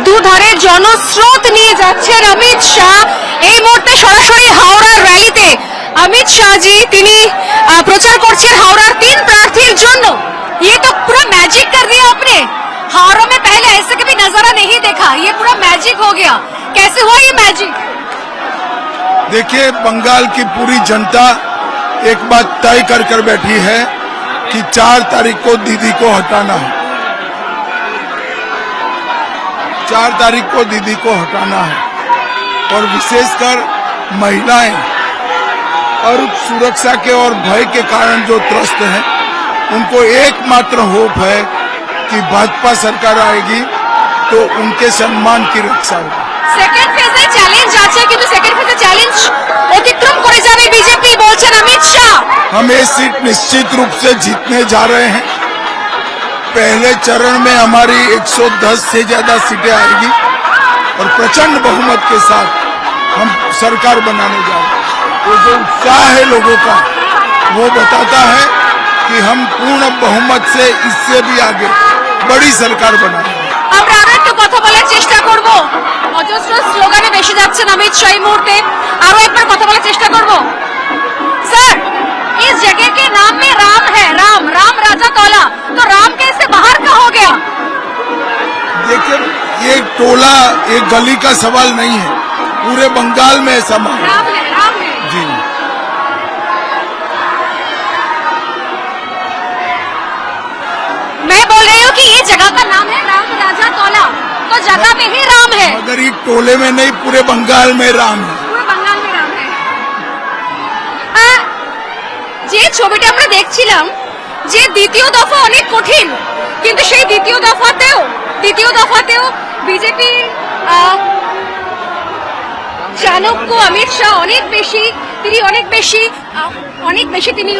দুধারে জনস্রোত নিয়ে যাচ্ছেন অমিত শাহ। এই মুহূর্তে সরাসরি হাওড়ার র্যালিতে अमित शाह जी তিনি প্রচার করছেন হাওড়ার 3 प्रार्थियों জন্য। ये तो पूरा मैजिक कर दिया आपने। हावड़ा में पहले ऐसे कभी नजारा नहीं देखा, ये पूरा मैजिक हो गया। कैसे हुआ ये मैजिक? देखिए, बंगाल की पूरी जनता एक बात तय कर बैठी है कि 4 तारीख को दीदी को हटाना है। 4 तारीख को दीदी को हटाना है और विशेषकर महिलाएं और सुरक्षा के और भय के कारण जो त्रस्त हैं, उनको एकमात्र होप है कि भाजपा सरकार आएगी तो उनके सम्मान की रक्षा होगी। সেকেন্ড ফেজে চ্যালেঞ্জ আছে, কিন্তু সেকেন্ড ফেজে চ্যালেঞ্জ অতিক্রম করে যাবে বিজেপি বলছেন অমিত শাহ। हम ये सीट निश्चित रूप से जीतने जा रहे हैं। पहले चरण में हमारी 110 से ज्यादा सीटें आएगी और प्रचंड बहुमत के साथ हम सरकार बनाने जा रहे हैं। वो जो उत्साह है लोगों का, वो बताता है कि हम पूर्ण बहुमत से इससे भी आगे बड़ी सरकार बनाएंगे। আমরা আরো একটু কথা বলার চেষ্টা করব। অজস্র স্লোগানে বেশি যাচ্ছেন অমিত শাহ এই মুহূর্তে। আরো একবার কথা বলার চেষ্টা করব। सर, इस जगह के नाम में राम है, राम राम राजा तौला, तो राम कैसे बाहर का हो गया? देखिए, ये टोला एक गली का सवाल नहीं है, पूरे बंगाल में ऐसा माहौल है। राम है जी, मैं बोल रही हूँ कि ये जगह का नाम है राम राजा तौला, तो जगह में ही राम है। मगर ये टोले में नहीं, पूरे बंगाल में राम है। পুরো বাঙাল में राम है। যে ছবিটা আমরা দেখছিলাম, যে দ্বিতীয় দফা অনেক কঠিন, কিন্তু সেই দ্বিতীয় দফাতেও বিজেপি চাণক্য অমিত শাহ অনেক বেশি তিনি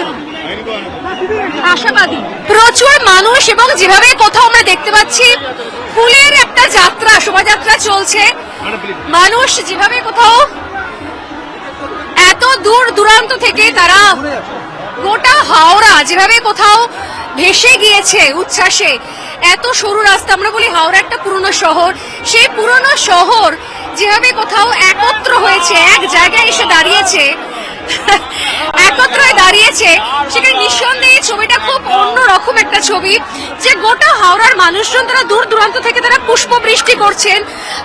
আশাবাদী। প্রচুর মানুষ এবং যেভাবে কোথাও আমরা দেখতে পাচ্ছি ফুলের একটা যাত্রা, শোভাযাত্রা চলছে। মানুষ যেভাবে কোথাও এত দূর দূরান্ত থেকে তারা গোটা হাওড়া যেভাবে কোথাও ভেসে গিয়েছে উচ্ছ্বাসে। এত সরু রাস্তা, আমরা বলি হাওড়া একটা পুরনো শহর, সেই পুরনো শহর যেভাবে কোথাও একত্র হয়েছে, এক জায়গায় এসে দাঁড়িয়েছে, সেখানে নিঃসন্দেহে ছবিটা খুব অন্যরকম একটা ছবি। যে গোটা হাওড়ার মানুষজন তারা দূর দূরান্ত থেকে তারা পুষ্প বৃষ্টি করছেন।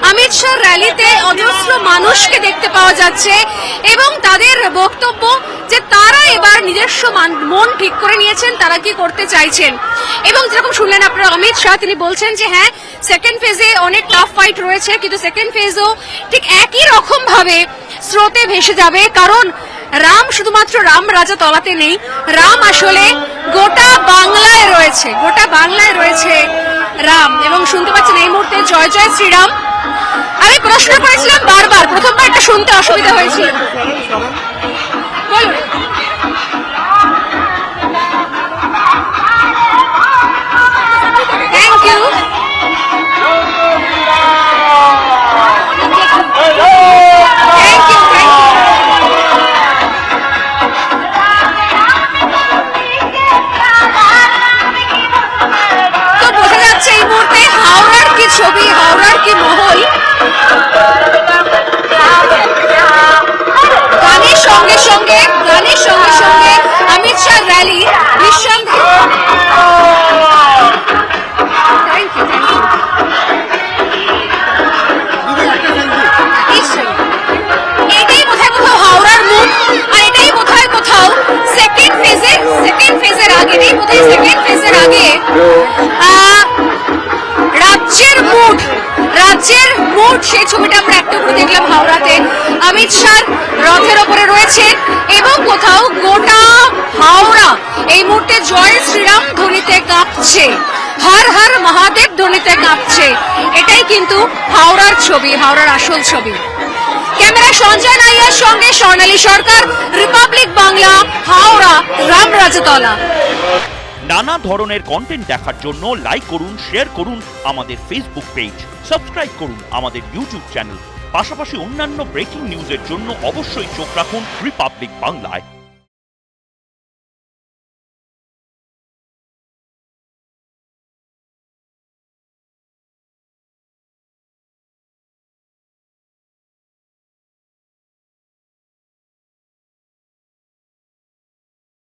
অমিত শাহ র্যালিতে অজস্র মানুষকে দেখতে পাওয়া যাচ্ছে এবং তাদের বক্তব্য যে তারা এবার নিজস্ব মন ঠিক করে নিয়েছেন, তারা কি করতে চাইছেন। এবং যেরকম শুনলেন আপনারা, অমিত শাহ তিনি বলছেন যে হ্যাঁ, সেকেন্ড ফেজে অনেক টাফ ফাইট রয়েছে, কিন্তু সেকেন্ড ফেজও ঠিক একই রকম ভাবে স্রোতে ভেসে যাবে। কারণ রাম শুধুমাত্র রাম রাজা তলাতে নেই, রাম আসলে গোটা বাংলায় রয়েছে রাম। এবং শুনতে পাচ্ছেন এই মুহূর্তে জয় জয় শ্রীরাম। আমি প্রশ্ন করেছিলাম বারবার, প্রথমবার এটা শুনতে অসুবিধা হয়েছিল। বলুন। Thank you. ছবি, হাওড়ার কি মহল। গানের সঙ্গে সঙ্গে অমিত শাহ র্যালি নিঃসন্দেহে। এটাই বোধহয় কোথাও হাওড়ার মুখ, আর এটাই বোধহয় কোথাও সেকেন্ড ফেজের আগে রাজ্যের মুড, সেই ছবিটা আমরা একটু দেখলাম হাওড়াতে। অমিত শাহ রথের ওপরে রয়েছে এবং কোথাও গোটা হাওড়া এই মুহূর্তে জয় শ্রীরাম ধ্বনিতে কাঁপছে, হর হর মহাদেব ধ্বনিতে কাঁপছে। এটাই কিন্তু হাওড়ার ছবি, হাওড়ার আসল ছবি। ক্যামেরা সঞ্জয় নাইয়ার সঙ্গে স্বর্ণালী সরকার, রিপাবলিক বাংলা, হাওড়া, রাম রাজতলা। নানা ধরনের কন্টেন্ট দেখার জন্য লাইক করুন, শেয়ার করুন আমাদের ফেসবুক পেজ, সাবস্ক্রাইব করুন আমাদের ইউটিউব চ্যানেল। পাশাপাশি অন্যান্য ব্রেকিং নিউজের জন্য অবশ্যই চোখ রাখুন রিপাবলিক বাংলায়।